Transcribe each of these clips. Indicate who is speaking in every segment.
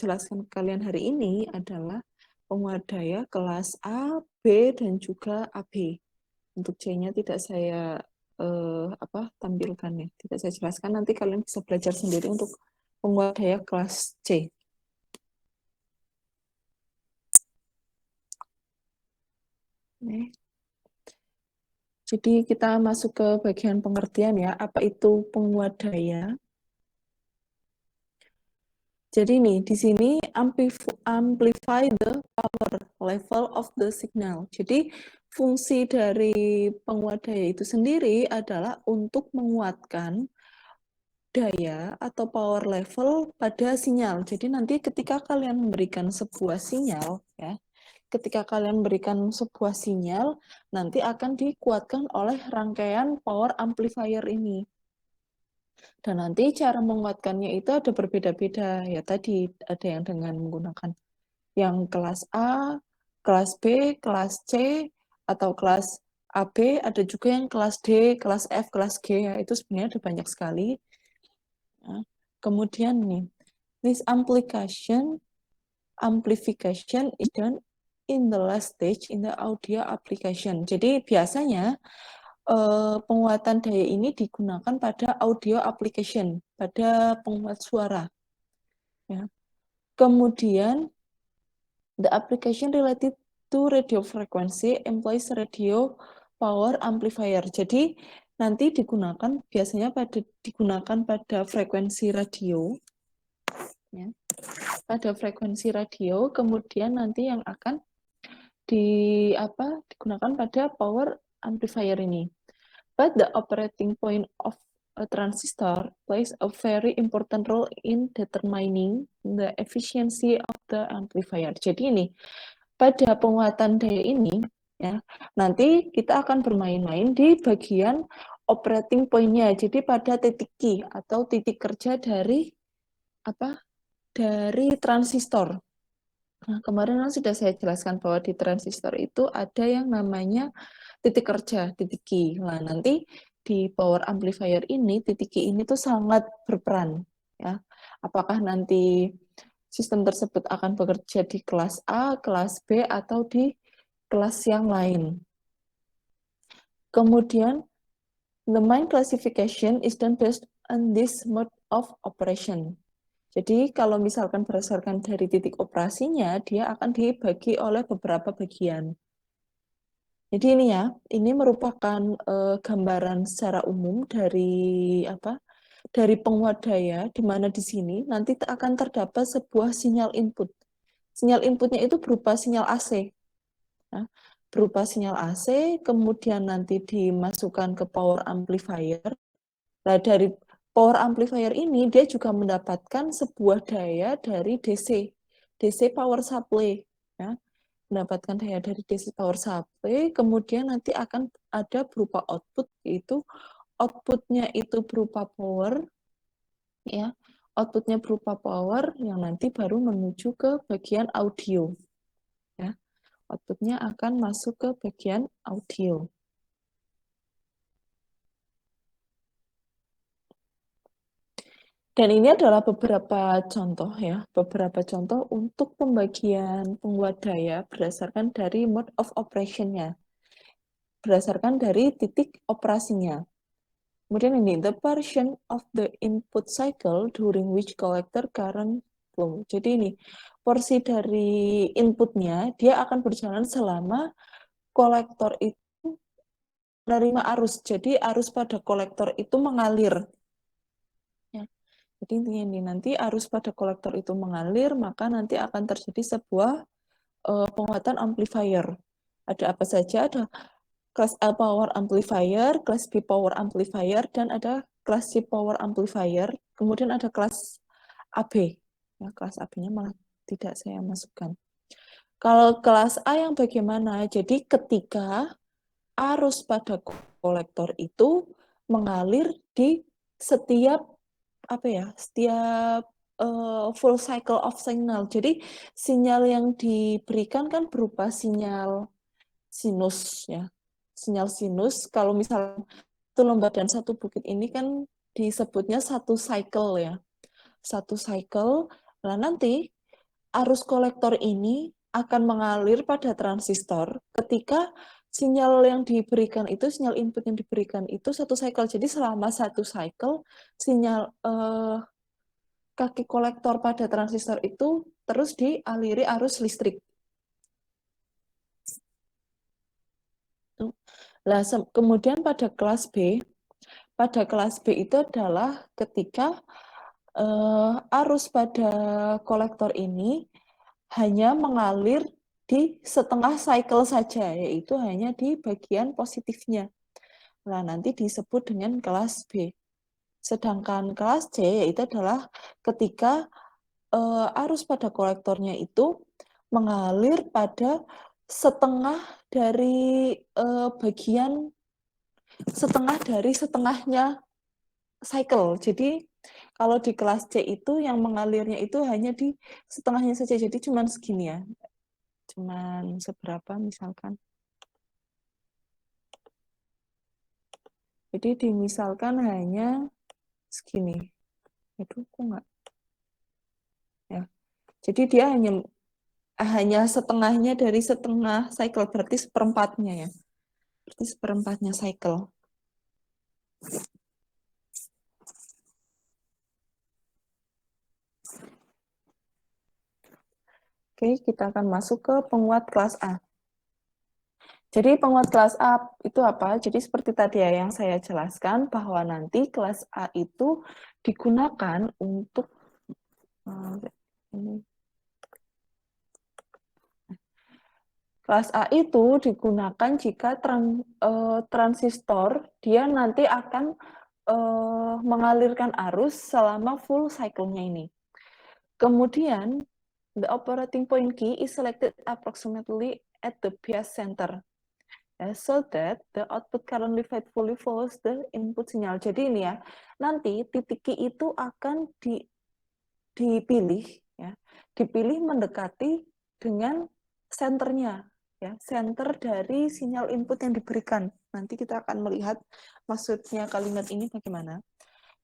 Speaker 1: jelaskan ke kalian hari ini adalah penguat daya kelas A, B, dan juga AB. Untuk C-nya tidak saya tampilkan ya, tidak saya jelaskan. Nanti kalian bisa belajar sendiri untuk penguat daya kelas C. Nih. Jadi kita masuk ke bagian pengertian ya, apa itu penguat daya. Jadi nih, di sini amplify the power level of the signal. Jadi fungsi dari penguat daya itu sendiri adalah untuk menguatkan daya atau power level pada sinyal. Jadi nanti ketika kalian memberikan sebuah sinyal, ya, ketika kalian memberikan sebuah sinyal, nanti akan dikuatkan oleh rangkaian power amplifier ini. Dan nanti cara menguatkannya itu ada berbeda-beda. Ya tadi ada yang dengan menggunakan yang kelas A, kelas B, kelas C, atau kelas AB, ada juga yang kelas D, kelas F, kelas G. Ya, itu sebenarnya ada banyak sekali. Ya. Kemudian nih, this amplification is done in the last stage in the audio application. Jadi biasanya penguatan daya ini digunakan pada audio application, pada penguat suara. Ya. Kemudian, the application related to radio frequency employs radio power amplifier. Jadi nanti biasanya digunakan pada frekuensi radio, ya. Pada frekuensi radio, kemudian nanti yang akan digunakan pada power amplifier ini. But the operating point of a transistor plays a very important role in determining the efficiency of the amplifier. Jadi ini, pada penguatan daya ini, ya, nanti kita akan bermain-main di bagian operating point-nya. Jadi pada titik key atau titik kerja dari dari transistor. Nah, kemarin sudah saya jelaskan bahwa di transistor itu ada yang namanya titik kerja, titik key. Nah, nanti di power amplifier ini, titik key ini tuh sangat berperan. Ya. Apakah nanti sistem tersebut akan bekerja di kelas A, kelas B, atau di kelas yang lain. Kemudian, the main classification is done based on this mode of operation. Jadi kalau misalkan berdasarkan dari titik operasinya, dia akan dibagi oleh beberapa bagian. Jadi ini ya, ini merupakan gambaran secara umum dari dari penguat daya, di mana di sini nanti akan terdapat sebuah sinyal input. Sinyal inputnya itu berupa sinyal AC. Ya, berupa sinyal AC, kemudian nanti dimasukkan ke power amplifier. Nah, dari power amplifier ini dia juga mendapatkan sebuah daya dari DC power supply, ya. Mendapatkan daya dari DC power supply, kemudian nanti akan ada berupa output, yaitu outputnya itu berupa power, ya. Outputnya berupa power yang nanti baru menuju ke bagian audio, ya. Outputnya akan masuk ke bagian audio. Dan ini adalah beberapa contoh ya, beberapa contoh untuk pembagian penguat daya berdasarkan dari mode of operation-nya, berdasarkan dari titik operasinya. Kemudian ini, the portion of the input cycle during which collector current flow. Jadi ini, porsi dari inputnya, dia akan berjalan selama kolektor itu menerima arus. Jadi arus pada kolektor itu mengalir. Jadi intinya ini, nanti arus pada kolektor itu mengalir, maka nanti akan terjadi sebuah penguatan amplifier. Ada apa saja? Ada kelas A power amplifier, kelas B power amplifier, dan ada kelas C power amplifier. Kemudian ada kelas AB. Ya, kelas AB-nya malah tidak saya masukkan. Kalau kelas A yang bagaimana? Jadi ketika arus pada kolektor itu mengalir di setiap setiap full cycle of signal. Jadi sinyal yang diberikan kan berupa sinyal sinus ya. Sinyal sinus kalau misalnya satu lembah dan satu bukit ini kan disebutnya satu cycle ya. Satu cycle. Nah, nanti arus kolektor ini akan mengalir pada transistor ketika sinyal yang diberikan itu, sinyal input yang diberikan itu satu cycle. Jadi selama satu cycle, sinyal kaki kolektor pada transistor itu terus dialiri arus listrik. Nah, kemudian pada kelas B itu adalah ketika arus pada kolektor ini hanya mengalir di setengah cycle saja, yaitu hanya di bagian positifnya. Nah, nanti disebut dengan kelas B. Sedangkan kelas C yaitu adalah ketika arus pada kolektornya itu mengalir pada setengah dari setengahnya cycle. Jadi kalau di kelas C itu yang mengalirnya itu hanya di setengahnya saja. Jadi cuman segini ya. Cuman seberapa misalkan. Jadi dimisalkan hanya segini. Itu kok enggak ya. Jadi dia hanya setengahnya dari setengah cycle, berarti seperempatnya ya. Berarti seperempatnya cycle. Oke, kita akan masuk ke penguat kelas A. Jadi penguat kelas A itu apa? Jadi seperti tadi ya yang saya jelaskan bahwa nanti kelas A itu digunakan untuk kelas A itu digunakan jika transistor dia nanti akan mengalirkan arus selama full cycle-nya ini. Kemudian the operating point key is selected approximately at the bias center. So that the output currently faithfully follows the input signal. Jadi ini ya, nanti titik key itu akan dipilih, ya, dipilih mendekati dengan senternya, ya, center dari sinyal input yang diberikan. Nanti kita akan melihat maksudnya kalimat ini bagaimana,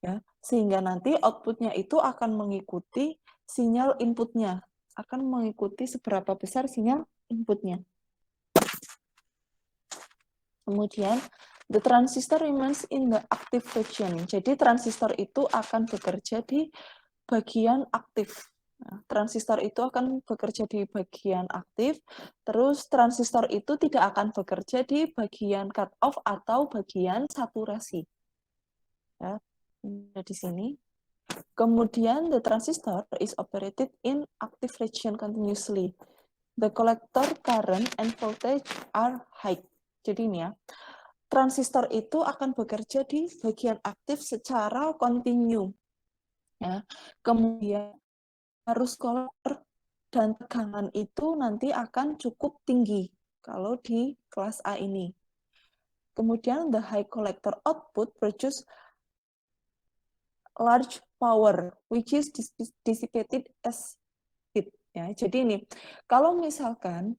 Speaker 1: ya, sehingga nanti outputnya itu akan mengikuti sinyal inputnya, akan mengikuti seberapa besar sinyal inputnya. Kemudian, the transistor remains in the active region. Jadi, transistor itu akan bekerja di bagian aktif. Nah, transistor itu akan bekerja di bagian aktif, terus transistor itu tidak akan bekerja di bagian cut off atau bagian saturasi. Ya, di sini. Kemudian, the transistor is operated in active region continuously. The collector current and voltage are high. Jadi ini ya, transistor itu akan bekerja di bagian aktif secara kontinu. Ya. Kemudian arus kolektor dan tegangan itu nanti akan cukup tinggi kalau di kelas A ini. Kemudian the high collector output produce large power which is dissipated as heat. Ya. Jadi ini kalau misalkan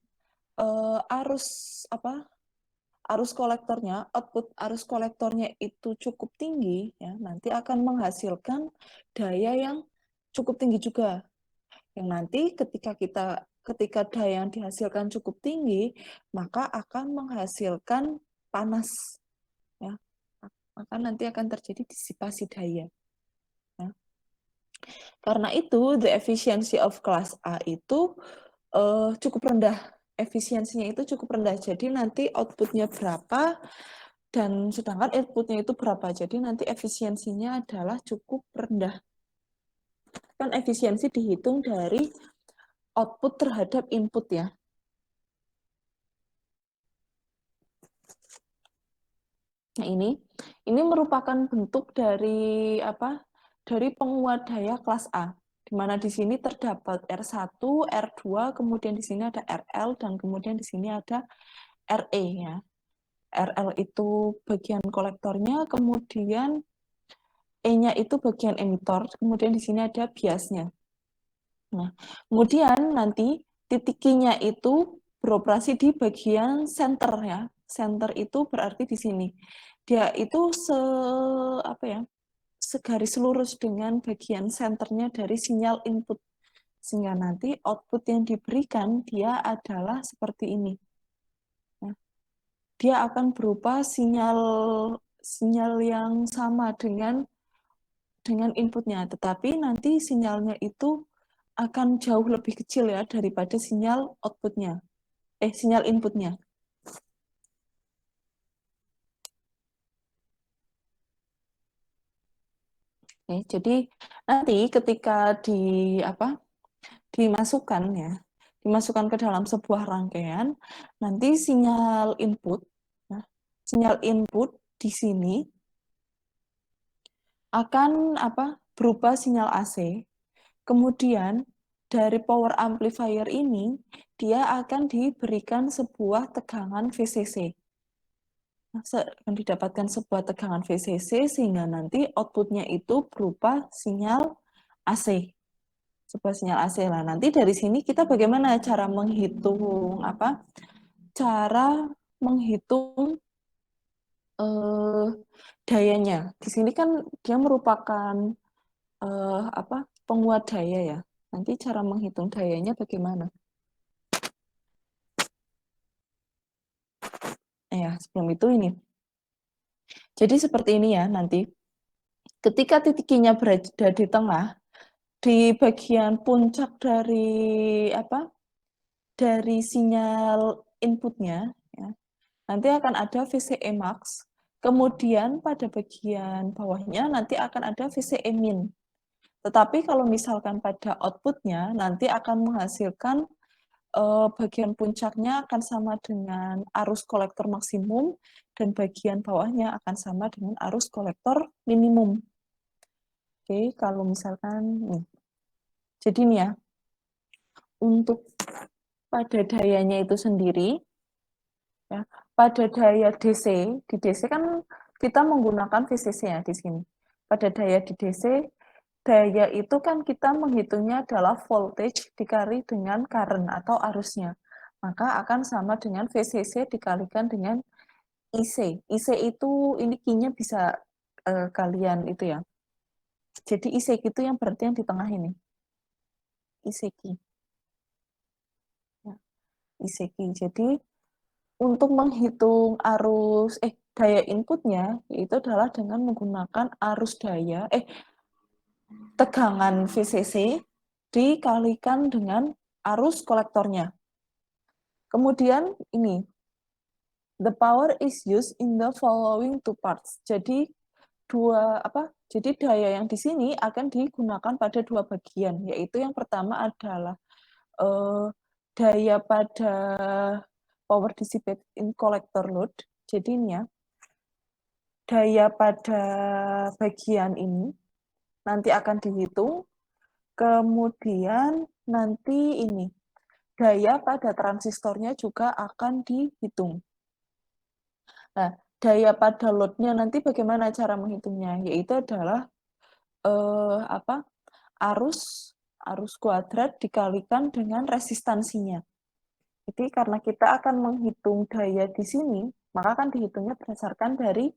Speaker 1: arus kolektornya, output arus kolektornya itu cukup tinggi, ya, nanti akan menghasilkan daya yang cukup tinggi juga. Yang nanti ketika daya yang dihasilkan cukup tinggi, maka akan menghasilkan panas, ya. Maka nanti akan terjadi disipasi daya. Ya. Karena itu, the efficiency of class A itu cukup rendah. Efisiensinya itu cukup rendah. Jadi nanti outputnya berapa, dan sedangkan inputnya itu berapa. Jadi nanti efisiensinya adalah cukup rendah. Kan efisiensi dihitung dari output terhadap input ya. Nah ini merupakan bentuk dari dari penguat daya kelas A. Di mana di sini terdapat R1, R2, kemudian di sini ada RL, dan kemudian di sini ada RE ya. RL itu bagian kolektornya, kemudian E-nya itu bagian emitor, kemudian di sini ada biasnya. Nah, kemudian nanti titik Q-nya itu beroperasi di bagian center ya. Center itu berarti di sini. Dia itu segaris lurus dengan bagian senternya dari sinyal input. Sehingga nanti output yang diberikan dia adalah seperti ini. Nah, dia akan berupa sinyal yang sama dengan inputnya, tetapi nanti sinyalnya itu akan jauh lebih kecil ya daripada sinyal outputnya, sinyal inputnya. Oke, jadi nanti ketika dimasukkan ke dalam sebuah rangkaian, nanti nah, sinyal input di sini akan berupa sinyal AC. Kemudian dari power amplifier ini dia akan diberikan sebuah tegangan VCC. Akan didapatkan sebuah tegangan VCC sehingga nanti outputnya itu berupa sinyal AC. Sebuah sinyal AC lah. Nanti dari sini kita bagaimana cara menghitung Cara menghitung dayanya. Di sini kan dia merupakan penguat daya ya. Nanti cara menghitung dayanya bagaimana? Sebelum itu ini. Jadi seperti ini ya nanti. Ketika titiknya berada di tengah, di bagian puncak dari sinyal inputnya, ya, nanti akan ada VCE max. Kemudian pada bagian bawahnya nanti akan ada VCE min. Tetapi kalau misalkan pada outputnya nanti akan menghasilkan bagian puncaknya akan sama dengan arus kolektor maksimum dan bagian bawahnya akan sama dengan arus kolektor minimum. Oke, kalau misalkan nih. Jadi nih ya, untuk pada dayanya itu sendiri, ya, pada daya DC, di DC kan kita menggunakan VCC ya di sini. Pada daya di DC, daya itu kan kita menghitungnya adalah voltage dikali dengan current atau arusnya. Maka akan sama dengan VCC dikalikan dengan IC. IC itu ini key-nya bisa kalian itu ya. Jadi IC itu yang berarti yang di tengah ini. IC key. Ya, IC key. Jadi untuk menghitung daya inputnya itu adalah dengan menggunakan tegangan VCC dikalikan dengan arus kolektornya. Kemudian ini, the power is used in the following two parts. Jadi jadi daya yang di sini akan digunakan pada dua bagian, yaitu yang pertama adalah daya pada power dissipate in collector load. Jadi ini ya, daya pada bagian ini nanti akan dihitung. Kemudian nanti ini, daya pada transistornya juga akan dihitung. Nah, daya pada load-nya nanti bagaimana cara menghitungnya? Yaitu adalah arus kuadrat dikalikan dengan resistansinya. Jadi karena kita akan menghitung daya di sini, maka akan dihitungnya berdasarkan dari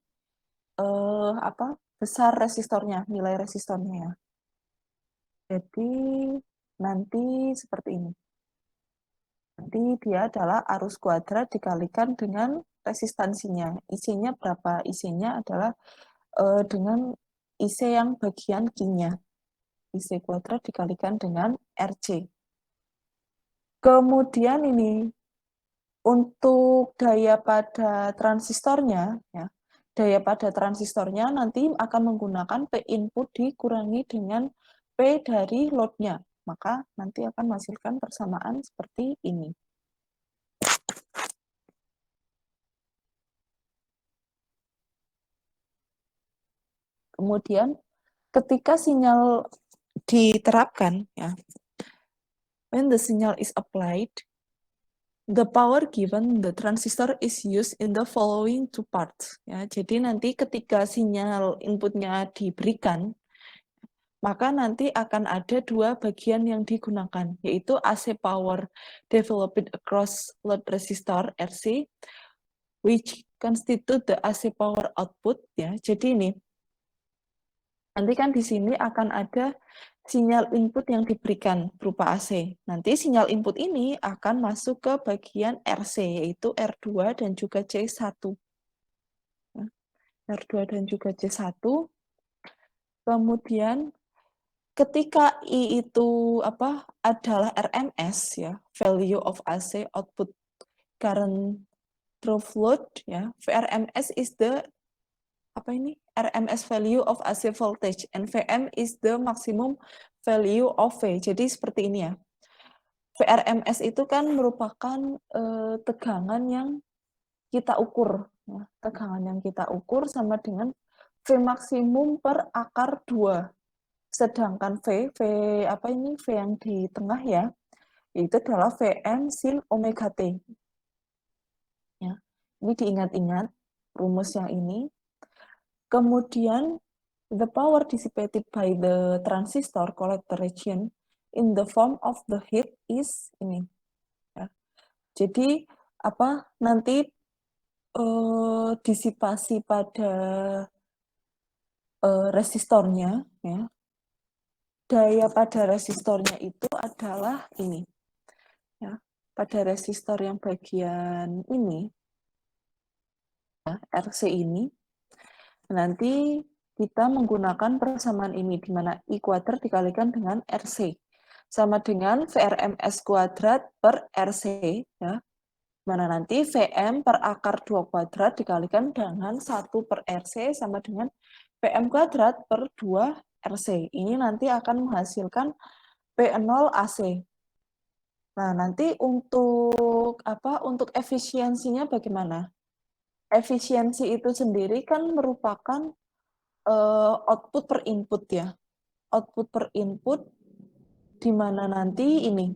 Speaker 1: besar resistornya, nilai resistornya ya. Jadi nanti seperti ini. Nanti dia adalah arus kuadrat dikalikan dengan resistansinya. IC-nya berapa? IC-nya adalah dengan IC yang bagian Q-nya. IC kuadrat dikalikan dengan RC. Kemudian ini, untuk daya pada transistornya, ya, daya pada transistornya nanti akan menggunakan P input dikurangi dengan P dari load-nya. Maka nanti akan menghasilkan persamaan seperti ini. Kemudian ketika sinyal diterapkan, ya, when the signal is applied, the power given the transistor is used in the following two parts. Ya, jadi nanti ketika sinyal inputnya diberikan, maka nanti akan ada dua bagian yang digunakan, yaitu AC power developed across load resistor RC, which constitute the AC power output. Ya, jadi ini nanti kan di sini akan ada sinyal input yang diberikan berupa AC. Nanti sinyal input ini akan masuk ke bagian RC, yaitu R2 dan juga C1. R2 dan juga C1. Kemudian ketika I itu adalah RMS ya, value of AC output current through load ya. VRMS is the RMS value of AC voltage and VM is the maximum value of V. Jadi seperti ini ya. VRMS itu kan merupakan tegangan yang kita ukur, ya. Tegangan yang kita ukur sama dengan V maksimum per akar 2. Sedangkan V yang di tengah ya, itu adalah Vm sin omega T. Ya. Ini diingat-ingat rumus yang ini. Kemudian the power dissipated by the transistor collector region in the form of the heat is ini. Ya. Jadi nanti disipasi pada resistornya, ya. Daya pada resistornya itu adalah ini, ya. Pada resistor yang bagian ini, ya, RC ini, nanti kita menggunakan persamaan ini, di mana I kuadrat dikalikan dengan RC. Sama dengan VRMS kuadrat per RC, ya. Mana nanti Vm per akar 2 kuadrat dikalikan dengan 1 per RC sama dengan Vm kuadrat per 2 RC. Ini nanti akan menghasilkan P0 AC. Nah, nanti untuk efisiensinya bagaimana? Efisiensi itu sendiri kan merupakan output per input ya. Output per input di mana nanti ini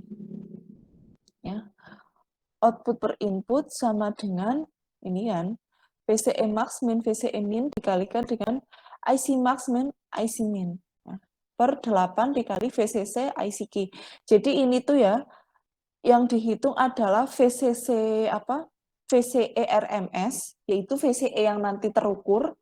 Speaker 1: ya. Output per input sama dengan ini kan VCE max min VCE min dikalikan dengan IC max min IC min ya, per 8 dikali VCC ICQ. Jadi ini tuh ya yang dihitung adalah VCC VCE RMS, yaitu VCE yang nanti terukur,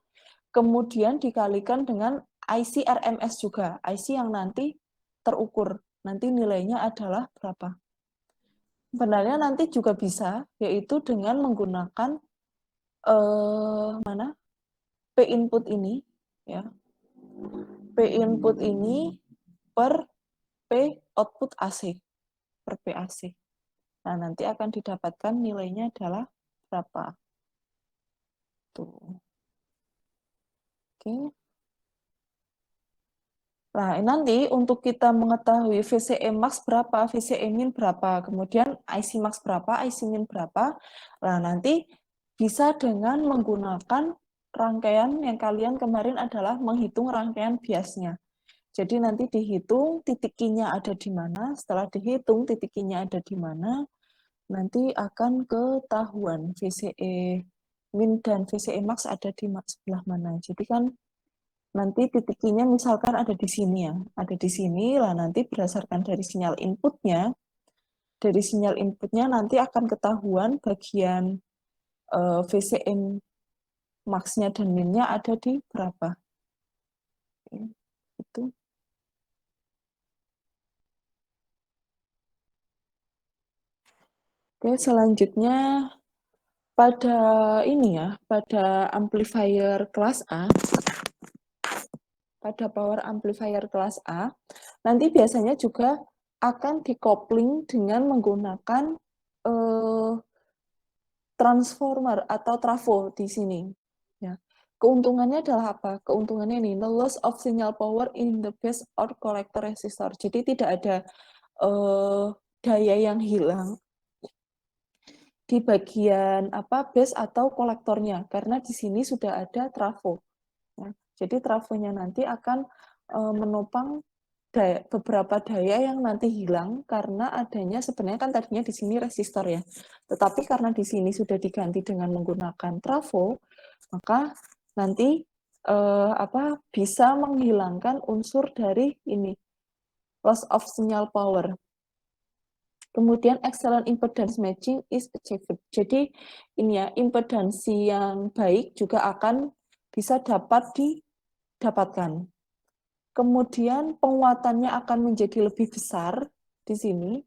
Speaker 1: kemudian dikalikan dengan IC RMS juga, IC yang nanti terukur. Nanti nilainya adalah berapa? Sebenarnya nanti juga bisa, yaitu dengan menggunakan P input ini, ya. P input ini per P output AC, per P AC. Nah, nanti akan didapatkan nilainya adalah berapa? Tuh. Oke. Nah, nanti untuk kita mengetahui VCE max berapa, VCE min berapa, kemudian IC max berapa, IC min berapa, nah nanti bisa dengan menggunakan rangkaian yang kalian kemarin adalah menghitung rangkaian biasnya. Jadi nanti dihitung titik I-nya ada di mana, setelah dihitung titik I-nya ada di mana, nanti akan ketahuan VCE min dan VCE max ada di sebelah mana. Jadi kan nanti titiknya misalkan ada di sini ya, ada di sini lah nanti berdasarkan dari sinyal inputnya nanti akan ketahuan bagian VCM max-nya dan min-nya ada di berapa. Itu. Oke, selanjutnya pada ini ya, pada amplifier kelas A, pada power amplifier kelas A, nanti biasanya juga akan dikopling dengan menggunakan transformer atau trafo di sini. Ya. Keuntungannya adalah apa? Keuntungannya ini, no loss of signal power in the base or collector resistor. Jadi tidak ada daya yang hilang di bagian base atau kolektornya, karena di sini sudah ada trafo. Ya. Jadi trafonya nanti akan menopang beberapa daya yang nanti hilang karena adanya sebenarnya kan tadinya di sini resistor ya. Tetapi karena di sini sudah diganti dengan menggunakan trafo, maka nanti bisa menghilangkan unsur dari ini loss of signal power. Kemudian excellent impedance matching is achieved. Jadi ini ya, impedansi yang baik juga akan bisa dapat didapatkan. kemudian penguatannya akan menjadi lebih besar di sini,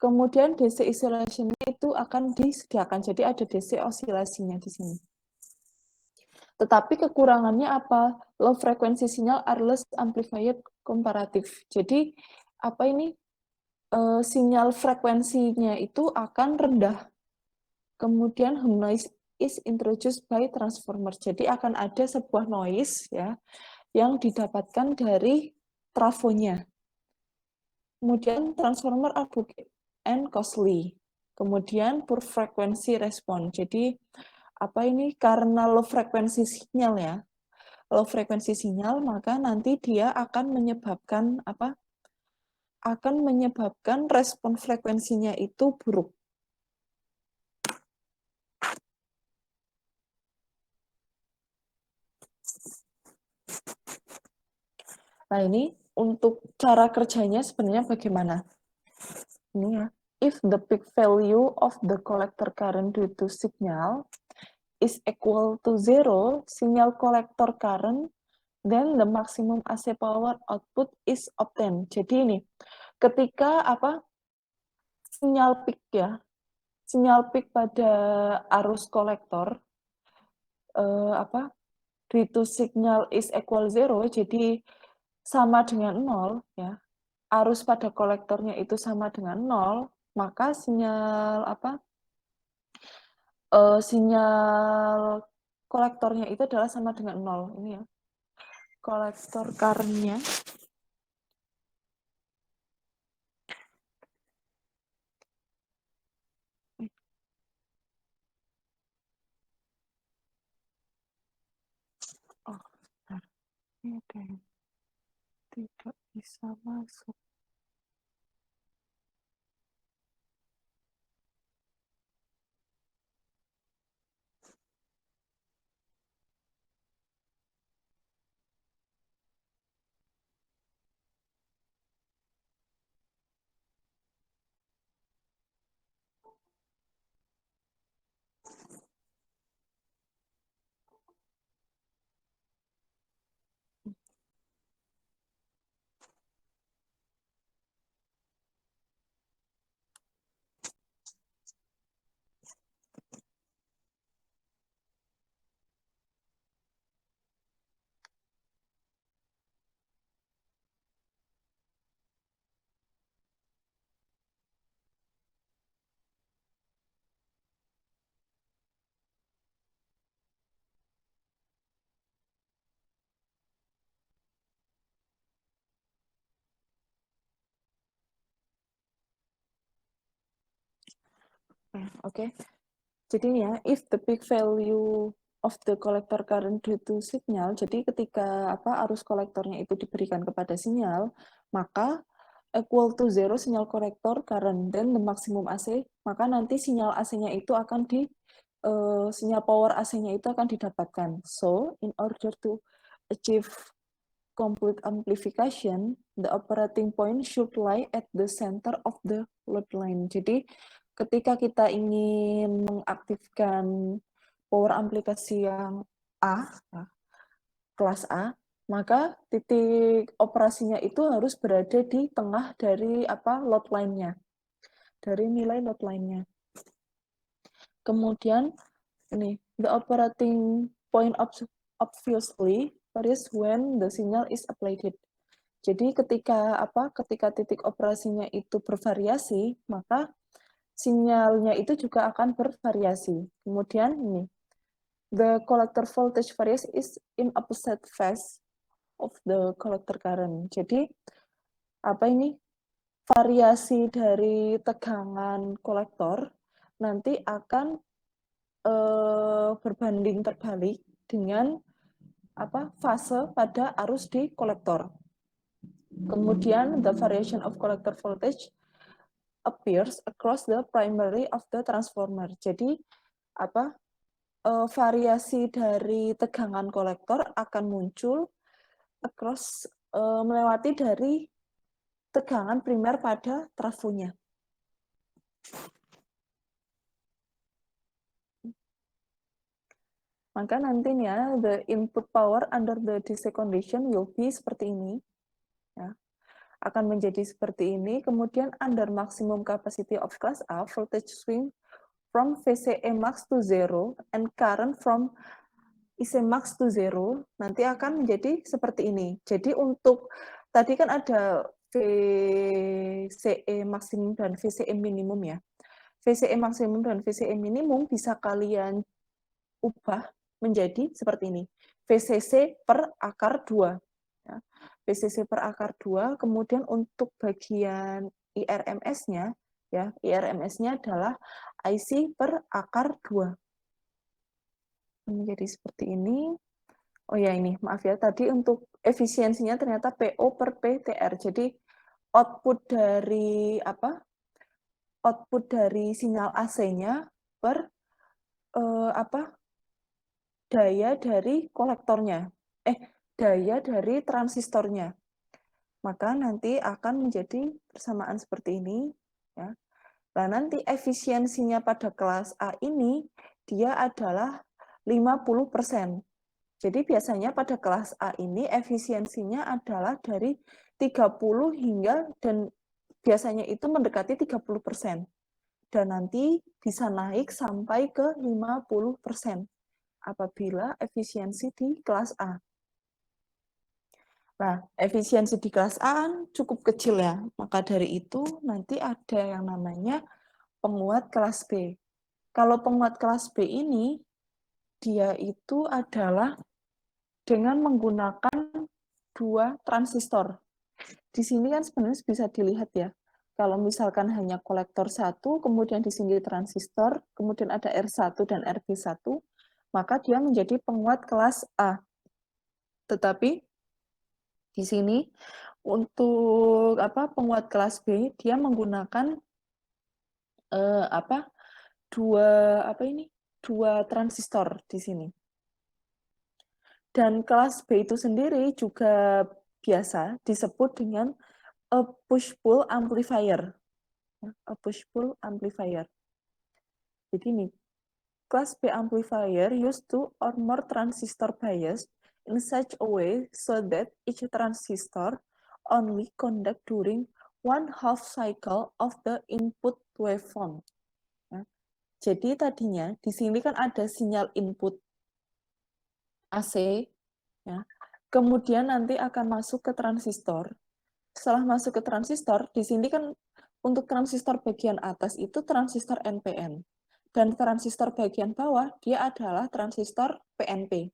Speaker 1: kemudian DC isolation itu akan disediakan, jadi ada DC osilasinya di sini. Tetapi kekurangannya apa? Low frequency signal are less amplified komparatif. Jadi apa ini? Sinyal frekuensinya itu akan rendah. Kemudian hum noise is introduced by transformer. Jadi akan ada sebuah noise ya yang didapatkan dari trafonya. Kemudian transformer are big and costly. Kemudian poor frequency response. Jadi apa ini karena low frekuensi sinyal ya, low frekuensi sinyal maka nanti dia akan menyebabkan apa? Akan menyebabkan respon frekuensinya itu buruk. Nah, ini untuk cara kerjanya sebenarnya bagaimana? Ini ya. If the peak value of the collector current due to signal is equal to 0, sinyal collector current, then the maximum AC power output is obtained. Jadi ini, ketika apa sinyal peak ya, sinyal peak pada arus kolektor apa due to signal is equal 0, jadi sama dengan 0 ya. Arus pada kolektornya itu sama dengan 0, maka sinyal apa? Sinyal kolektornya itu adalah sama dengan 0. Ini ya. Kolektor current-nya oh, bentar. Ini ada yang tidak bisa masuk. Oke. Jadi ini ya, if the peak value of the collector current due to signal, jadi ketika apa arus kolektornya itu diberikan kepada sinyal, maka equal to 0 sinyal kolektor current dan the maximum AC, maka nanti sinyal AC-nya itu akan sinyal power AC-nya itu akan didapatkan. So, in order to achieve complete amplification, the operating point should lie at the center of the load line. Jadi, ketika kita ingin mengaktifkan power amplifikasi yang A, kelas A, maka titik operasinya itu harus berada di tengah dari apa load line-nya, dari nilai load line-nya. Kemudian ini, the operating point obviously varies when the signal is applied. Jadi ketika titik operasinya itu bervariasi, maka sinyalnya itu juga akan bervariasi. Kemudian ini, the collector voltage varies is in opposite phase of the collector current. Jadi apa ini? Variasi dari tegangan kolektor nanti akan berbanding terbalik dengan apa fase pada arus di kolektor. Kemudian the variation of collector voltage appears across the primary of the transformer. Jadi apa variasi dari tegangan kolektor akan muncul across melewati dari tegangan primer pada trafonya. Maka nantinya the input power under the DC condition will be seperti ini. ya, akan menjadi seperti ini. Kemudian under maximum capacity of class A, voltage swing from VCE max to zero and current from IC max to zero, nanti akan menjadi seperti ini. Jadi untuk tadi kan ada VCE maksimum dan VCE minimum ya. VCE maksimum dan VCE minimum bisa kalian ubah menjadi seperti ini. VCC per akar 2. Ya. VCC per akar 2, kemudian untuk bagian IRMS-nya, ya, IRMS-nya adalah IC per akar 2. Menjadi seperti ini. Oh ya ini, maaf ya, tadi untuk efisiensinya ternyata PO per PTR. Jadi output dari apa? Output dari sinyal AC-nya per apa? Daya dari kolektornya. Daya dari transistornya. Maka nanti akan menjadi persamaan seperti ini, ya. Nah, nanti efisiensinya pada kelas A ini dia adalah 50%. Jadi biasanya pada kelas A ini efisiensinya adalah dari 30 hingga dan biasanya itu mendekati 30%. Dan nanti bisa naik sampai ke 50% apabila efisiensi di kelas A. Nah, efisiensi di kelas A cukup kecil ya. Maka dari itu nanti ada yang namanya penguat kelas B. Kalau penguat kelas B ini dia itu adalah dengan menggunakan 2 transistor. Di sini kan sebenarnya bisa dilihat ya, kalau misalkan hanya kolektor 1, kemudian di sini transistor, kemudian ada R1 dan RB1, maka dia menjadi penguat kelas A. Tetapi di sini untuk penguat kelas B, dia menggunakan dua transistor di sini. Dan kelas B itu sendiri juga biasa disebut dengan a push-pull amplifier. A push-pull amplifier. Jadi ini, class B amplifier used two or more transistor bias in such a way so that each transistor only conduct during one half cycle of the input waveform. Ya. Jadi tadinya di sini kan ada sinyal input AC, ya. Kemudian nanti akan masuk ke transistor. Setelah masuk ke transistor, di sini kan untuk transistor bagian atas itu transistor NPN. Dan transistor bagian bawah, dia adalah transistor PNP.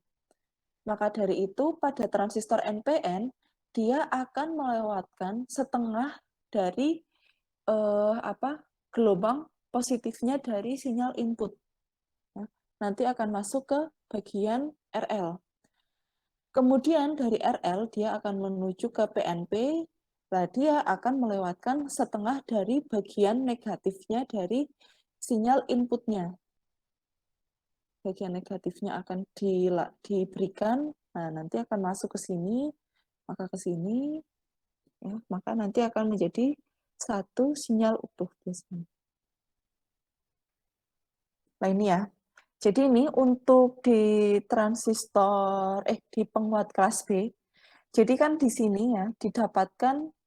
Speaker 1: Maka dari itu, pada transistor NPN, dia akan melewatkan setengah dari gelombang positifnya dari sinyal input. Nanti akan masuk ke bagian RL. Kemudian dari RL dia akan menuju ke PNP, nah dia akan melewatkan setengah dari bagian negatifnya dari sinyal inputnya. Bagian negatifnya akan diberikan, nah nanti akan masuk ke sini, maka ke sini, ya, maka nanti akan menjadi satu sinyal utuh. Nah ini ya, jadi ini untuk di transistor, di penguat kelas B, jadi kan di sini ya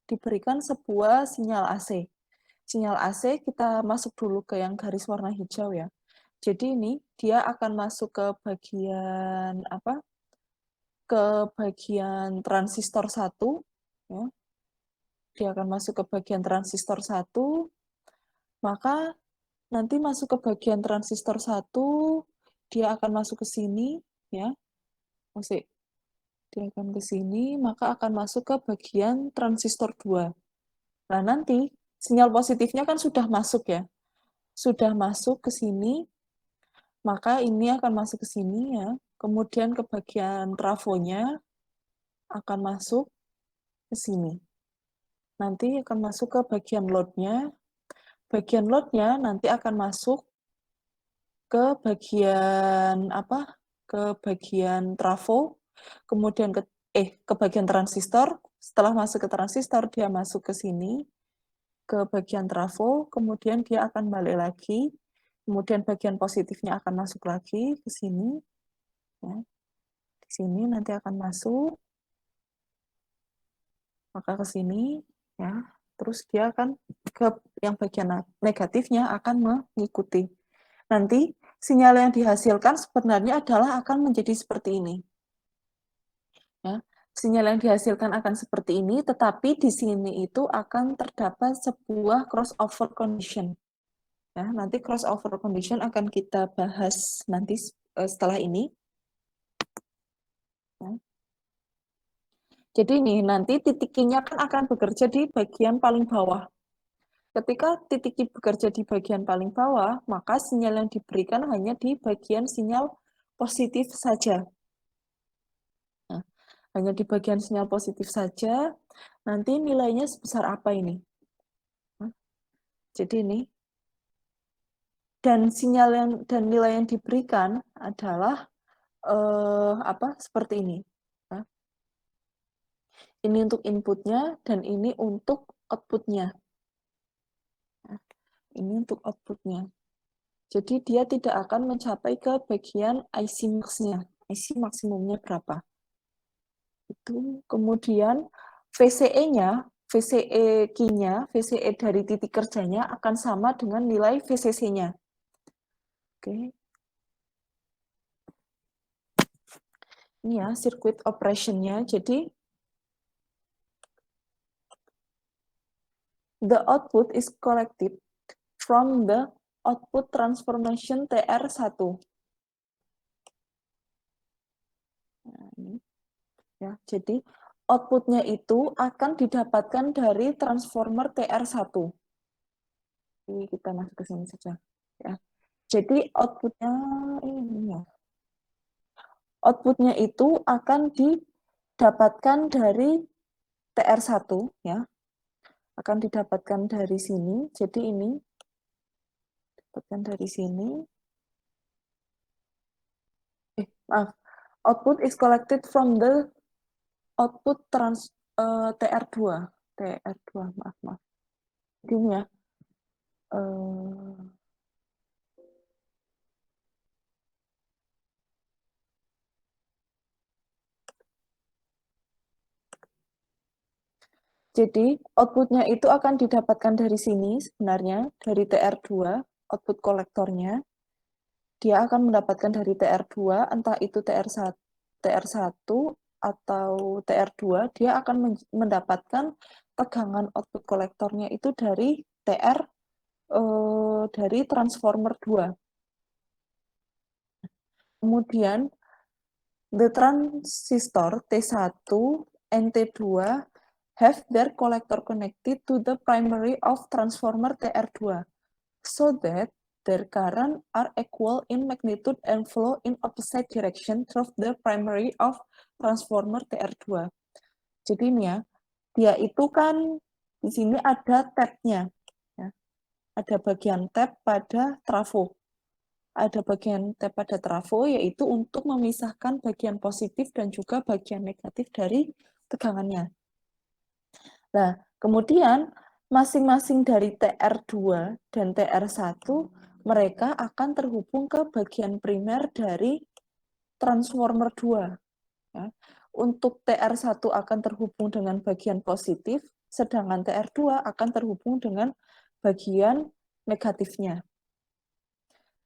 Speaker 1: diberikan sebuah sinyal AC. Sinyal AC kita masuk dulu ke yang garis warna hijau ya. Jadi ini dia akan masuk ke bagian Ke bagian transistor 1 ya. Dia akan masuk ke bagian transistor 1, maka nanti masuk ke bagian transistor 1, dia akan masuk ke sini ya. Dia akan ke sini, maka akan masuk ke bagian transistor 2. Nah, nanti sinyal positifnya kan sudah masuk ya. Sudah masuk ke sini, maka ini akan masuk ke sini ya. Kemudian ke bagian trafonya akan masuk ke sini. Nanti akan masuk ke bagian load-nya. Bagian load-nya nanti akan masuk ke bagian Ke bagian trafo, kemudian ke bagian transistor. Setelah masuk ke transistor, dia masuk ke sini, ke bagian trafo, kemudian dia akan balik lagi, kemudian bagian positifnya akan masuk lagi ke sini, ya. Di sini nanti akan masuk, maka ke sini ya. Terus dia akan ke yang bagian negatifnya akan mengikuti. Nanti sinyal yang dihasilkan sebenarnya adalah akan menjadi seperti ini. Ya. Sinyal yang dihasilkan akan seperti ini, tetapi di sini itu akan terdapat sebuah crossover condition. Ya, nanti crossover condition akan kita bahas nanti setelah ini. Ya. Jadi ini nanti titik I-nya kan akan bekerja di bagian paling bawah. Ketika titik I bekerja di bagian paling bawah, maka sinyal yang diberikan hanya di bagian sinyal positif saja. Nah, hanya di bagian sinyal positif saja, nanti nilainya sebesar apa ini? Nah, jadi ini, dan nilai yang diberikan adalah seperti ini. Nah, ini untuk inputnya dan ini untuk outputnya. Nah, ini untuk outputnya. Jadi dia tidak akan mencapai ke bagian IC max-nya. IC maksimumnya berapa? Itu. Kemudian VCE-nya, VCE key-nya, VCE dari titik kerjanya akan sama dengan nilai VCC-nya. Oke. Ini ya, circuit operation-nya. Jadi, the output is collected from the output transformation TR1. Nah, ini. Ya, jadi outputnya itu akan didapatkan dari transformer TR1. Ini kita masuk ke sini saja. Ya. Jadi outputnya ini ya. Outputnya itu akan didapatkan dari TR1 ya. Akan didapatkan dari sini. Jadi ini dapatkan dari sini. Maaf. Output is collected from the output TR2. TR2, maaf. Ini ya. Jadi outputnya itu akan didapatkan dari sini sebenarnya, dari TR2, output kolektornya. Dia akan mendapatkan dari TR2, entah itu TR1 atau TR2, dia akan mendapatkan tegangan output kolektornya itu dari dari transformer 2. Kemudian the transistor T1 and T2 have their collector connected to the primary of transformer TR2 so that their current are equal in magnitude and flow in opposite direction through the primary of transformer TR2. Jadi ini ya, dia itu kan di sini ada tab-nya. Ya. Ada bagian tab pada trafo. Ada bagian tab pada trafo, yaitu untuk memisahkan bagian positif dan juga bagian negatif dari tegangannya. Nah, kemudian masing-masing dari TR2 dan TR1, mereka akan terhubung ke bagian primer dari transformer 2. Ya. Untuk TR1 akan terhubung dengan bagian positif, sedangkan TR2 akan terhubung dengan bagian negatifnya.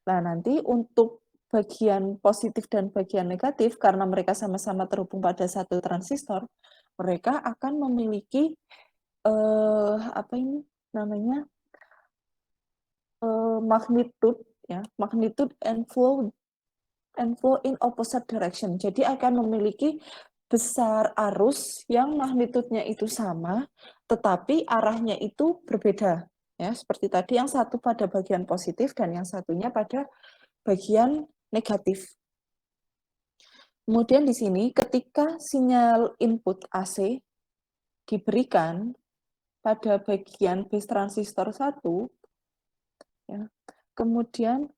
Speaker 1: Nah, nanti untuk bagian positif dan bagian negatif, karena mereka sama-sama terhubung pada satu transistor, mereka akan memiliki apa ini namanya magnitude ya, magnitude and flow in opposite direction. Jadi akan memiliki besar arus yang magnitudenya itu sama, tetapi arahnya itu berbeda. Ya, seperti tadi yang satu pada bagian positif dan yang satunya pada bagian negatif. Kemudian di sini ketika sinyal input AC diberikan pada bagian base transistor 1, ya, kemudian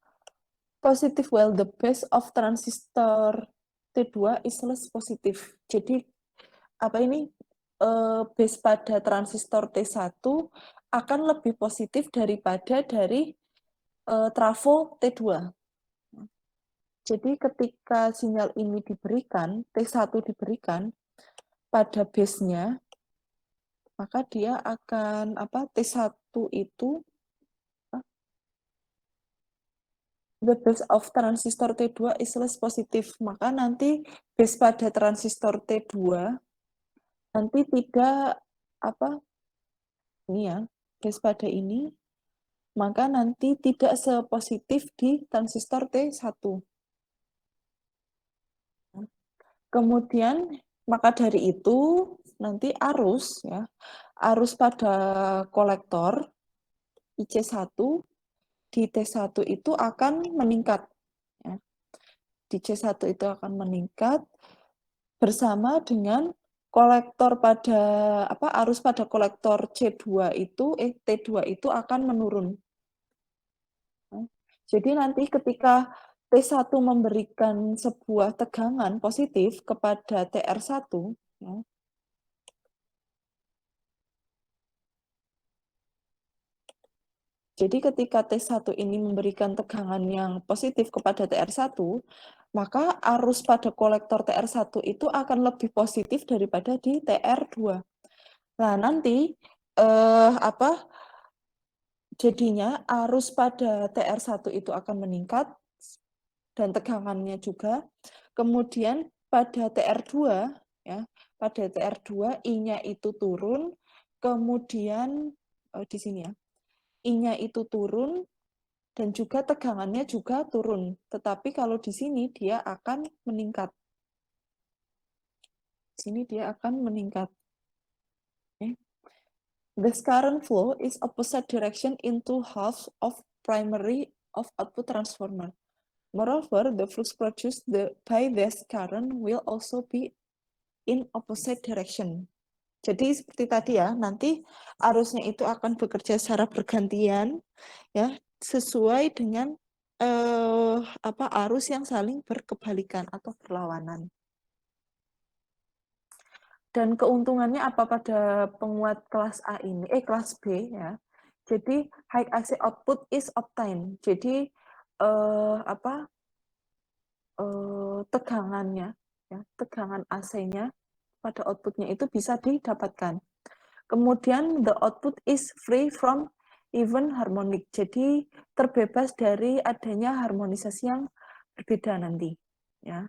Speaker 1: positive while the base of transistor T2 is less positive. Jadi apa ini base pada transistor T1 akan lebih positif daripada dari trafo T2. Jadi ketika sinyal ini diberikan, T1 diberikan pada base-nya, maka dia akan T1 itu the base of transistor T2 is less positif. Maka nanti base pada transistor T2 nanti tidak ini ya, base pada ini, maka nanti tidak sepositif di transistor T1. Kemudian maka dari itu nanti arus pada kolektor IC1 di T1 itu akan meningkat. Ya. Di C1 itu akan meningkat bersama dengan kolektor pada arus pada kolektor C2 itu T2 itu akan menurun. Jadi nanti ketika T1 memberikan sebuah tegangan positif kepada TR1, ya, jadi ketika T1 ini memberikan tegangan yang positif kepada TR1, maka arus pada kolektor TR1 itu akan lebih positif daripada di TR2. Nah, nanti jadinya arus pada TR1 itu akan meningkat dan tegangannya juga. Kemudian pada TR2 ya, pada TR2 I-nya itu turun, kemudian di sini ya. I-nya itu turun dan juga tegangannya juga turun. Tetapi kalau di sini dia akan meningkat. Di sini dia akan meningkat. Okay. The current flow is opposite direction into half of primary of output transformer. Moreover, the flux produced by this current will also be in opposite direction. Jadi seperti tadi ya, nanti arusnya itu akan bekerja secara bergantian ya, sesuai dengan arus yang saling berkebalikan atau berlawanan. Dan keuntungannya apa pada penguat kelas A ini? Kelas B ya. Jadi high AC output is obtained. Jadi tegangannya ya, tegangan AC-nya pada outputnya itu bisa didapatkan. Kemudian the output is free from even harmonic. Jadi terbebas dari adanya harmonisasi yang berbeda nanti ya.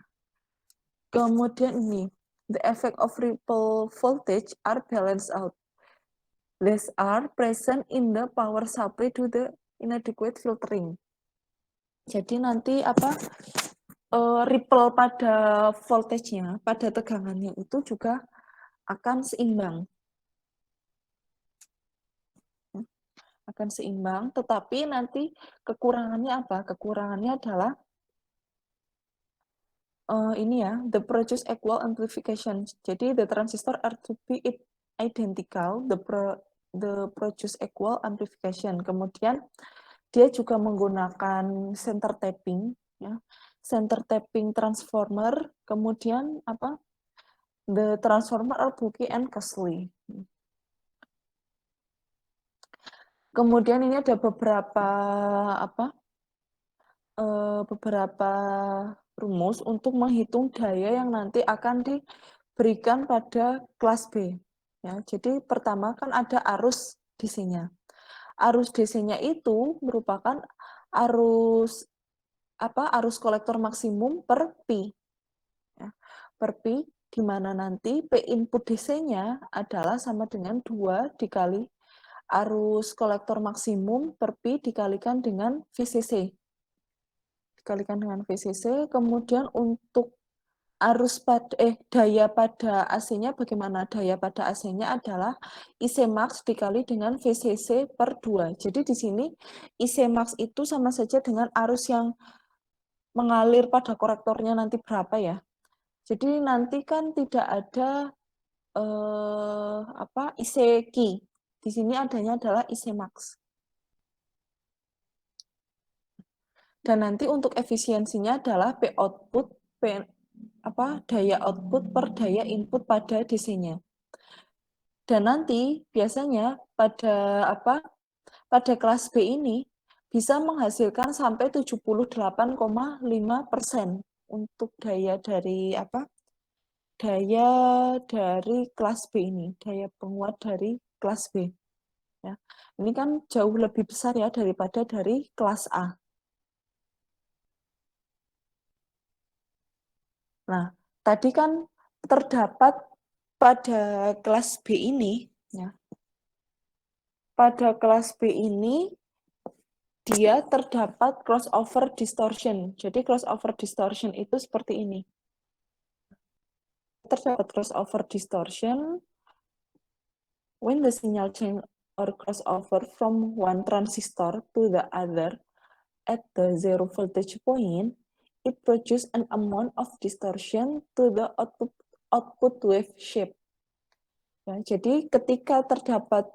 Speaker 1: Kemudian ini the effect of ripple voltage are balanced out. These are present in the power supply to the inadequate filtering. Jadi nanti ripple pada voltage-nya, pada tegangannya itu juga akan seimbang. Akan seimbang, tetapi nanti kekurangannya apa? Kekurangannya adalah ini ya, the produce equal amplification. Jadi the transistor are to be identical, the produce equal amplification. Kemudian dia juga menggunakan center tapping, ya, center tapping transformer. Kemudian the transformer are bulky and costly. Kemudian ini ada beberapa rumus untuk menghitung daya yang nanti akan diberikan pada kelas B. Ya, jadi pertama kan ada arus DC-nya. Arus DC-nya itu merupakan arus arus kolektor maksimum per pi. Ya, per pi, di mana nanti P input DC-nya adalah sama dengan 2 dikali arus kolektor maksimum per pi dikalikan dengan VCC. Dikalikan dengan VCC, kemudian untuk daya pada AC-nya bagaimana? Daya pada AC-nya adalah IC max dikali dengan VCC per 2. Jadi di sini IC max itu sama saja dengan arus yang mengalir pada korektornya nanti berapa ya. Jadi nanti kan tidak ada IC key. Di sini adanya adalah IC max. Dan nanti untuk efisiensinya adalah P output, daya output per daya input pada DC-nya. Dan nanti biasanya pada kelas B ini bisa menghasilkan sampai 78,5% untuk daya dari daya dari kelas B ini, daya penguat dari kelas B. Ya. Ini kan jauh lebih besar ya daripada dari kelas A. Nah, tadi kan terdapat pada kelas B ini, ya, pada kelas B ini dia terdapat crossover distortion. Jadi crossover distortion itu seperti ini. Terdapat crossover distortion when the signal change or crossover from one transistor to the other at the zero voltage point, it produces an amount of distortion to the output wave shape. Ya, jadi ketika terdapat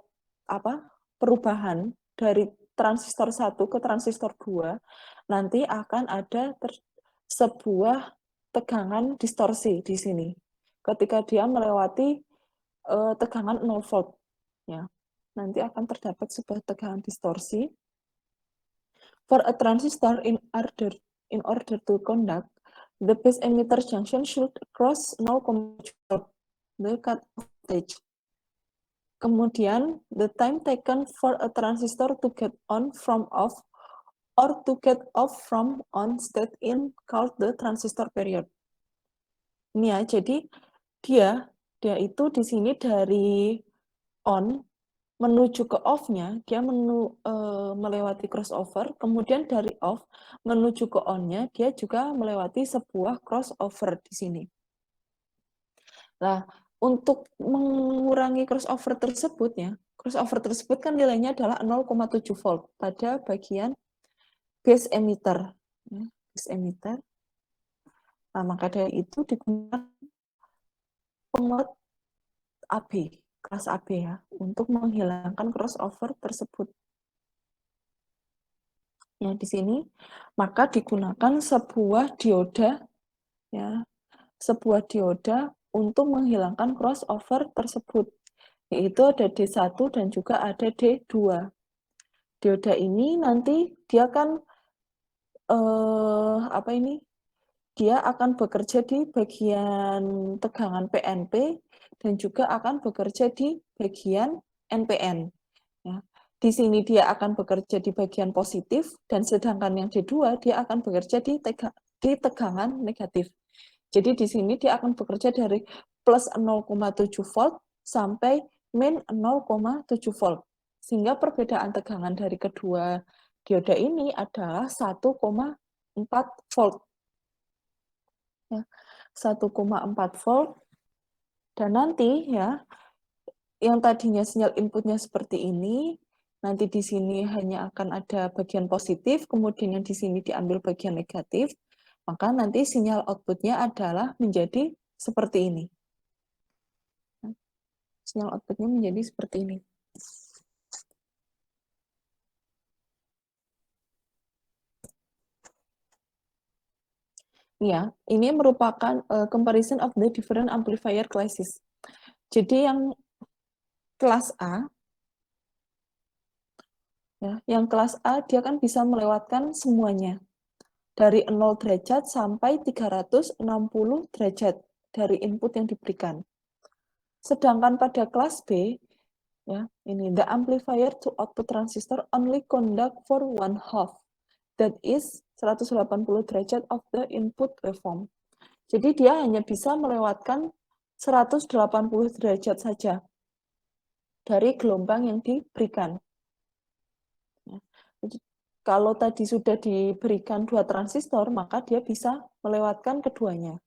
Speaker 1: perubahan dari transistor 1 ke transistor 2, nanti akan ada sebuah tegangan distorsi di sini. Ketika dia melewati tegangan 0 volt, ya. Nanti akan terdapat sebuah tegangan distorsi. For a transistor, in order to conduct, the base emitter junction should cross 0,2 volt, the cut voltage. Kemudian, the time taken for a transistor to get on from off or to get off from on state in called the transistor period. Ini ya, jadi dia itu di sini dari on menuju ke off-nya, dia melewati crossover, kemudian dari off menuju ke on-nya, dia juga melewati sebuah crossover di sini. Nah, untuk mengurangi crossover tersebut ya, crossover tersebut kan nilainya adalah 0,7 volt pada bagian base emitter. Ya, base emitter. Nah, maka dari itu digunakan penguat AB, kelas AB ya, untuk menghilangkan crossover tersebut. Ya, di sini maka digunakan sebuah dioda ya, sebuah dioda untuk menghilangkan crossover tersebut, yaitu ada D1 dan juga ada D2. Dioda ini nanti dia kan dia akan bekerja di bagian tegangan PNP dan juga akan bekerja di bagian NPN. Ya. Di sini dia akan bekerja di bagian positif, dan sedangkan yang D2 dia akan bekerja di tegangan negatif. Jadi di sini dia akan bekerja dari plus 0,7 volt sampai min 0,7 volt. Sehingga perbedaan tegangan dari kedua dioda ini adalah 1,4 volt. Ya, 1,4 volt. Dan nanti ya, yang tadinya sinyal inputnya seperti ini, nanti di sini hanya akan ada bagian positif, kemudian yang di sini diambil bagian negatif, maka nanti sinyal outputnya adalah menjadi seperti ini. Sinyal outputnya menjadi seperti ini. Ya, ini merupakan comparison of the different amplifier classes. Jadi yang kelas A, ya, yang kelas A dia kan bisa melewatkan semuanya dari 0 derajat sampai 360 derajat dari input yang diberikan. Sedangkan pada kelas B, ya, ini the amplifier to output transistor only conduct for one half, that is 180 derajat of the input waveform. Jadi dia hanya bisa melewatkan 180 derajat saja dari gelombang yang diberikan. Jadi, kalau tadi sudah diberikan 2 transistor, maka dia bisa melewatkan keduanya.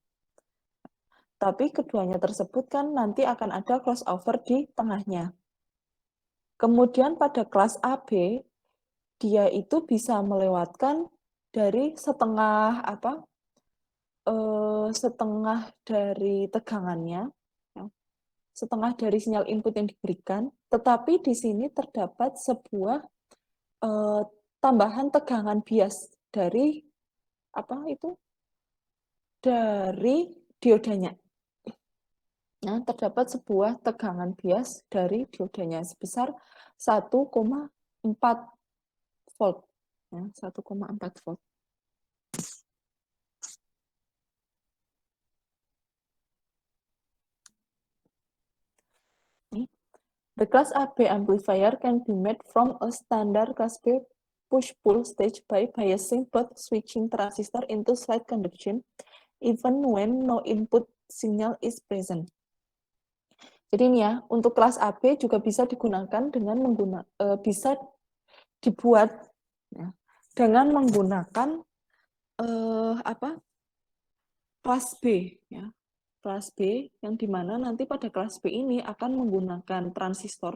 Speaker 1: Tapi keduanya tersebut kan nanti akan ada crossover di tengahnya. Kemudian pada kelas AB, dia itu bisa melewatkan dari setengah dari tegangannya, ya, setengah dari sinyal input yang diberikan, tetapi di sini terdapat sebuah tambahan tegangan bias dari dari diodanya. Nah, terdapat sebuah tegangan bias dari diodanya sebesar 1,4 volt. Ya, 1,4 volt. . The class AB amplifier can be made from a standard class B push-pull stage by biasing both switching transistor into slight conduction even when no input signal is present. Jadi ini ya, untuk kelas AB juga bisa digunakan dengan bisa dibuat ya, dengan menggunakan kelas B ya. Kelas B yang dimana nanti pada kelas B ini akan menggunakan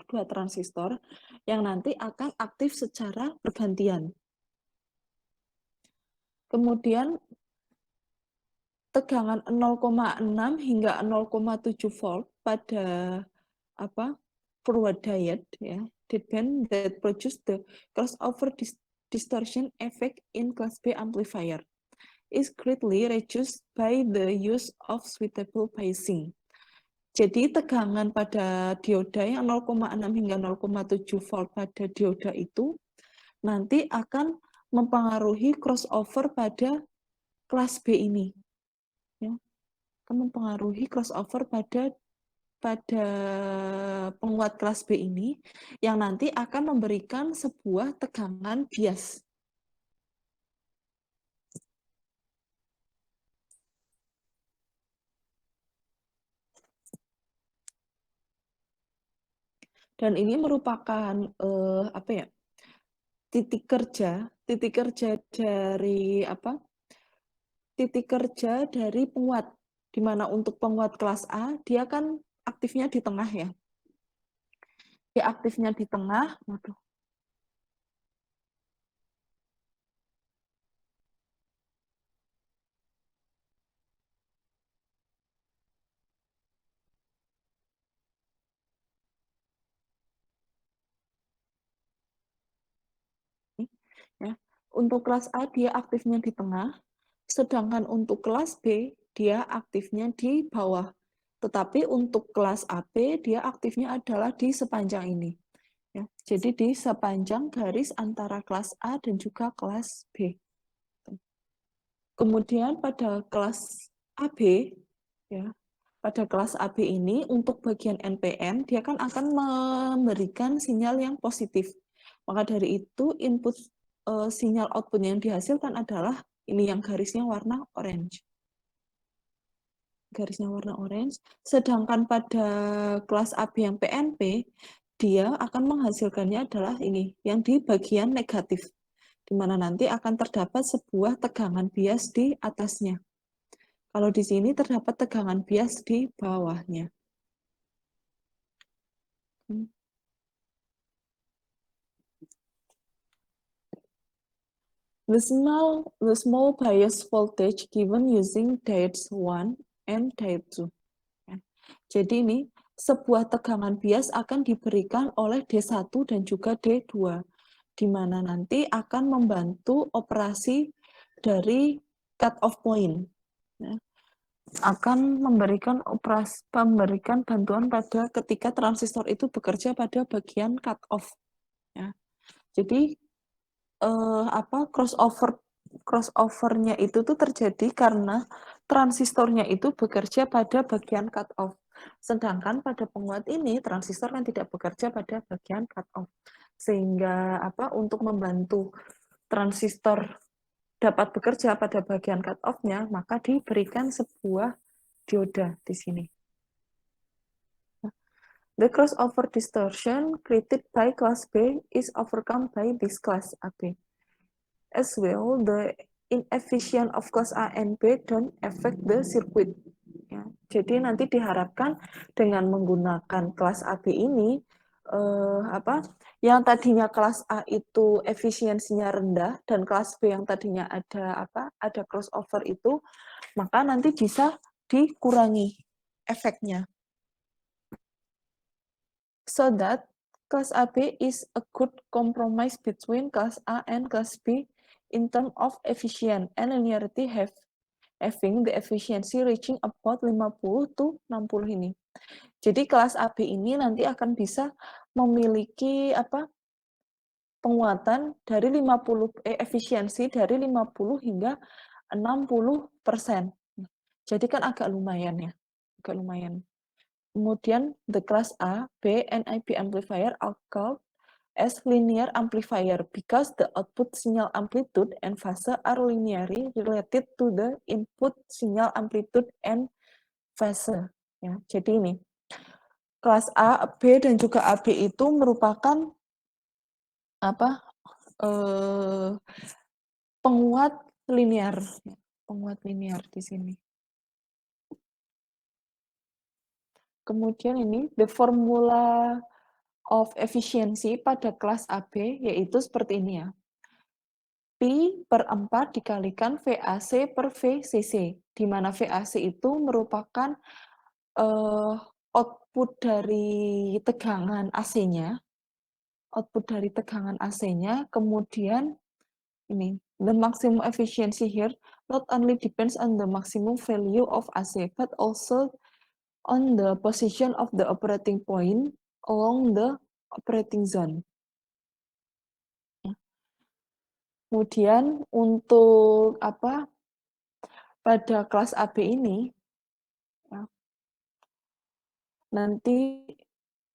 Speaker 1: dua transistor yang nanti akan aktif secara bergantian. Kemudian tegangan 0,6 hingga 0,7 volt pada forward diode ya, band that produce the crossover distortion effect in class B amplifier is greatly reduced by the use of suitable biasing. Jadi tegangan pada dioda yang 0,6 hingga 0,7 volt pada dioda itu nanti akan mempengaruhi crossover pada kelas B ini. Ya, akan mempengaruhi crossover pada penguat kelas B ini yang nanti akan memberikan sebuah tegangan bias. Dan ini merupakan titik kerja dari penguat, di mana untuk penguat kelas A dia kan aktifnya di tengah ya. Dia aktifnya di tengah, waduh. Ya. Untuk kelas A dia aktifnya di tengah, sedangkan untuk kelas B dia aktifnya di bawah. Tetapi untuk kelas AB dia aktifnya adalah di sepanjang ini. Ya, jadi di sepanjang garis antara kelas A dan juga kelas B. Kemudian pada kelas AB, ya, pada kelas AB ini untuk bagian NPN dia kan akan memberikan sinyal yang positif. Maka dari itu input sinyal output yang dihasilkan adalah ini yang garisnya warna orange. Garisnya warna orange. Sedangkan pada kelas AB yang PNP, dia akan menghasilkannya adalah ini, yang di bagian negatif, di mana nanti akan terdapat sebuah tegangan bias di atasnya. Kalau di sini terdapat tegangan bias di bawahnya. The small bias voltage given using diodes 1 and diode 2. Jadi ini sebuah tegangan bias akan diberikan oleh D1 dan juga D2, di mana nanti akan membantu operasi dari cut-off point. Ya. Akan memberikan bantuan pada ketika transistor itu bekerja pada bagian cut-off. Ya. Jadi crossover-nya itu tuh terjadi karena transistornya itu bekerja pada bagian cut-off. Sedangkan pada penguat ini transistor kan tidak bekerja pada bagian cut-off. Sehingga untuk membantu transistor dapat bekerja pada bagian cut-off-nya, maka diberikan sebuah dioda di sini. The crossover distortion created by class B is overcome by this class AB. As well, the inefficient of class A and B don't affect the circuit. Ya, jadi nanti diharapkan dengan menggunakan kelas AB ini, yang tadinya kelas A itu efisiensinya rendah dan kelas B yang tadinya ada crossover itu, maka nanti bisa dikurangi efeknya. So that class AB is a good compromise between class A and class B in terms of efficient and linearity having the efficiency reaching about 50 to 60 ini. Jadi kelas AB ini nanti akan bisa memiliki penguatan dari efisiensi dari 50 hingga 60%. Jadi kan agak lumayan ya. Agak lumayan. Kemudian the class A, B, and IB amplifier are called as linear amplifier because the output signal amplitude and phase are linearly related to the input signal amplitude and phase. Ya, jadi ini kelas A, B, dan juga AB itu merupakan apa? Penguat linear, penguat linear di sini. Kemudian ini the formula of efficiency pada kelas AB yaitu seperti ini ya. Pi per 4 dikalikan VAC per VCC, di mana VAC itu merupakan output dari tegangan AC-nya, kemudian ini, the maximum efficiency here not only depends on the maximum value of AC, but also on the position of the operating point along the operating zone. Kemudian untuk pada kelas AB ini ya, nanti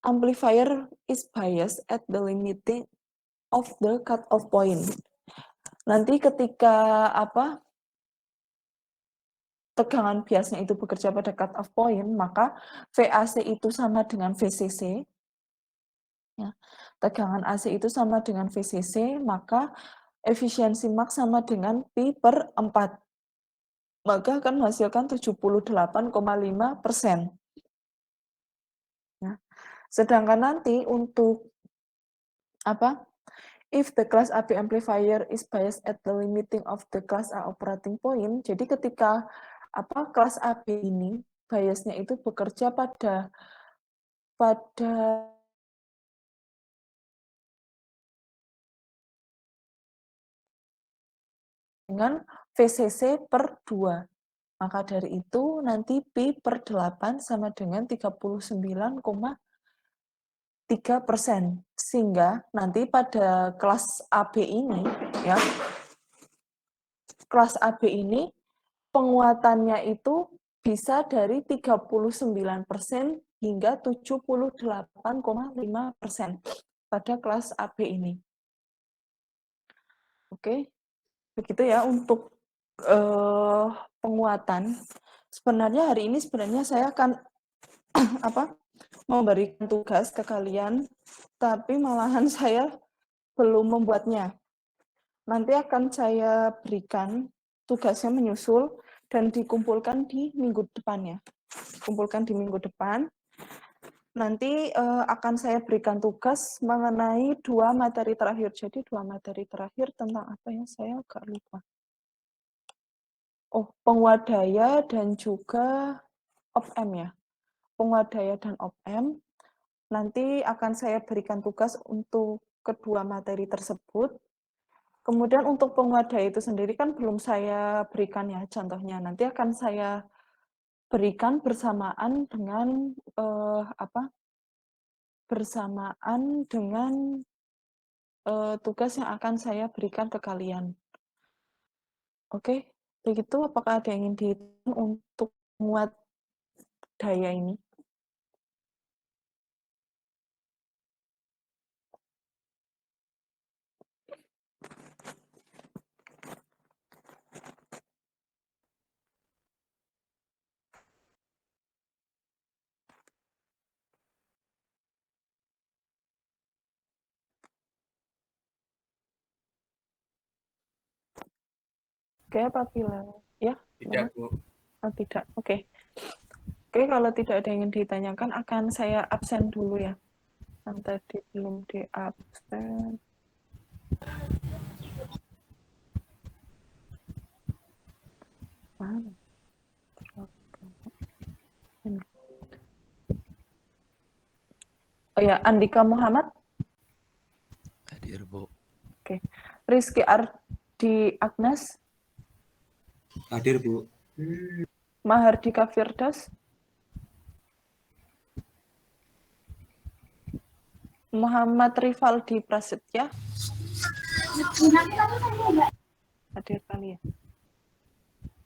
Speaker 1: amplifier is biased at the limiting of the cut-off point. Nanti ketika tegangan biasnya itu bekerja pada cut-off point, maka VAC itu sama dengan VCC. Ya. Tegangan AC itu sama dengan VCC, maka efisiensi max sama dengan Pi per 4. Maka akan menghasilkan 78,5%. Ya. Sedangkan nanti untuk if the class AB amplifier is biased at the limiting of the class A operating point, jadi ketika kelas AB ini biasnya itu bekerja pada dengan VCC per 2. Maka dari itu nanti Pi per 8 sama dengan 39,3%. Sehingga nanti pada kelas AB ini, ya, kelas AB ini penguatannya itu bisa dari 39% hingga 78,5% pada kelas AB ini. Oke, begitu ya untuk penguatan. Sebenarnya hari ini saya akan memberikan tugas ke kalian, tapi malahan saya belum membuatnya. Nanti akan saya berikan tugasnya menyusul dan dikumpulkan di minggu depannya. Kumpulkan di minggu depan. Nanti akan saya berikan tugas mengenai 2 materi terakhir. Jadi 2 materi terakhir tentang apa ya? Saya agak lupa. Oh, penguat daya dan juga op-amp ya. Penguat daya dan op-amp. Nanti akan saya berikan tugas untuk kedua materi tersebut. Kemudian untuk penguat daya itu sendiri kan belum saya berikan ya contohnya. Nanti akan saya berikan bersamaan dengan tugas yang akan saya berikan ke kalian. Oke, begitu. Apakah ada yang ingin dihitung untuk penguat daya ini? Oke, apabila ya,
Speaker 2: tidak, Bu.
Speaker 1: Oh, tidak. Oke. Oke, kalau tidak ada yang ingin ditanyakan, akan saya absen dulu ya. Yang tadi belum di absen. Oh ya, Andika Muhammad.
Speaker 2: Hadir, Bu.
Speaker 1: Oke. Rizky Ardi Agnes.
Speaker 2: Hadir, Bu.
Speaker 1: Mahardika Firdaus. Muhammad Rivaldi Prasetya. Hadir kali ya?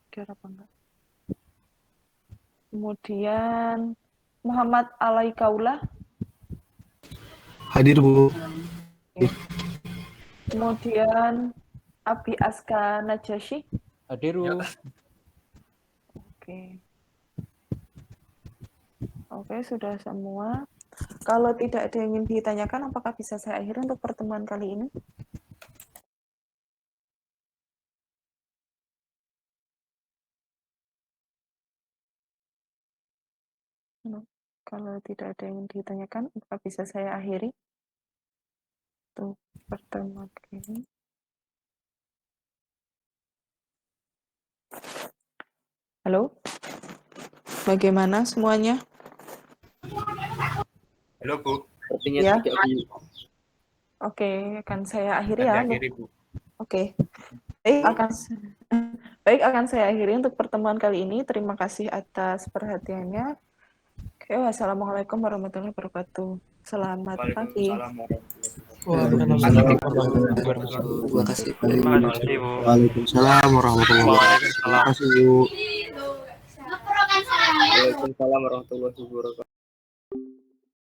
Speaker 1: Hadir apa enggak? Kemudian Muhammad Alaikaula.
Speaker 2: Hadir, Bu.
Speaker 1: Kemudian Abi Aska Najasyi.
Speaker 3: Hadir, Bu.
Speaker 1: Oke. Oke, sudah semua. Kalau tidak ada yang ingin ditanyakan, apakah bisa saya akhiri untuk pertemuan kali ini? Kalau tidak ada yang ditanyakan, apakah bisa saya akhiri untuk pertemuan kali ini? Halo? Bagaimana semuanya?
Speaker 2: Halo, Bu.
Speaker 3: Sepertinya
Speaker 1: Ya.
Speaker 3: tidak, Bu.
Speaker 1: Oke, akan saya akhiri
Speaker 2: Akan
Speaker 1: ya.
Speaker 2: diakhiri, Bu.
Speaker 1: Oke. Baik, akan saya akhiri untuk pertemuan kali ini. Terima kasih atas perhatiannya. Oke, wassalamualaikum warahmatullahi wabarakatuh. Selamat pagi.
Speaker 3: Waalaikumsalam warahmatullahi wabarakatuh.
Speaker 2: Terima kasih, Bu.
Speaker 4: Terima kasih, Bu.
Speaker 2: Waalaikumsalam warahmatullahi wabarakatuh. Terima kasih, Bu.
Speaker 3: Waalaikumsalam warahmatullahi wabarakatuh.